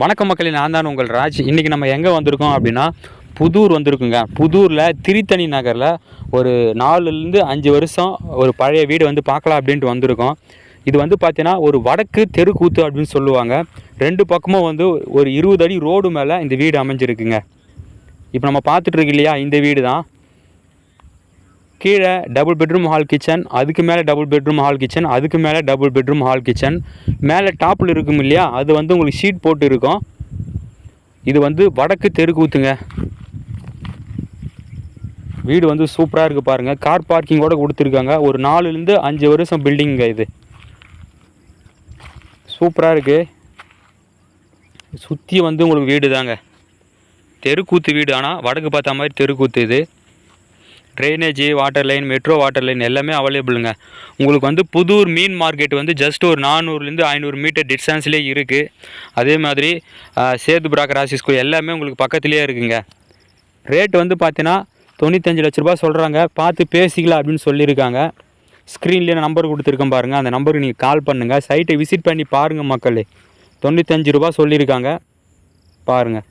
வணக்கம் மக்களே, நான் தான் உங்கள் ராஜ். இன்றைக்கி நம்ம எங்கே வந்திருக்கோம் அப்படின்னா புதூர் வந்திருக்குங்க. புதூரில் திருத்தணி நகரில் ஒரு 4-5 வருஷம் ஒரு பழைய வீடு வந்து பார்க்கலாம் அப்படின்ட்டு வந்திருக்கோம். இது வந்து பார்த்தீங்கன்னா ஒரு வடக்கு தெருக்கூத்து அப்படின்னு சொல்லுவாங்க. 2 பக்கமும் வந்து ஒரு 20 அடி ரோடு மேலே இந்த வீடு அமைஞ்சிருக்குங்க. இப்போ நம்ம பார்த்துட்டு இருக்கு இல்லையா, இந்த வீடு தான். கீழே டபுள் பெட்ரூம் ஹால் கிச்சன், அதுக்கு மேலே டபுள் பெட்ரூம் ஹால் கிச்சன், அதுக்கு மேலே டபுள் பெட்ரூம் ஹால் கிச்சன். மேலே டாப்பில் இருக்கும் இல்லையா, அது வந்து உங்களுக்கு ஷீட் போட்டு இருக்கும். இது வந்து வடக்கு தெருக்கூத்துங்க. வீடு வந்து சூப்பராக இருக்குது பாருங்கள். கார் பார்க்கிங்கோடு கொடுத்துருக்காங்க. ஒரு 4-5 வருஷம் பில்டிங்க. இது சூப்பராக இருக்குது. சுற்றி வந்து உங்களுக்கு வீடு தாங்க, தெருக்கூத்து வீடு. ஆனால் வடக்கு பார்த்த மாதிரி தெருக்கூத்து. இது drainage, water line, metro water line எல்லாமே அவைலபிளுங்க. உங்களுக்கு வந்து புதூர் மீன் மார்க்கெட் வந்து ஜஸ்ட் ஒரு 400-500 மீட்டர் டிஸ்டன்ஸ்லேயே இருக்குது. அதே மாதிரி சேதுபுரா கிராசி ஸ்கூல் எல்லாமே உங்களுக்கு பக்கத்துலேயே இருக்குங்க. ரேட் வந்து பார்த்தீங்கன்னா 95 லட்ச ரூபா சொல்கிறாங்க. பார்த்து பேசிக்கலாம் அப்படின்னு சொல்லியிருக்காங்க. ஸ்க்ரீன்லேயே நம்பர் கொடுத்துருக்கேன் பாருங்கள், அந்த நம்பருக்கு நீங்கள் கால் பண்ணுங்கள். சைட்டை விசிட் பண்ணி பாருங்கள் மக்களே. 95 ரூபா சொல்லியிருக்காங்க, பாருங்கள்.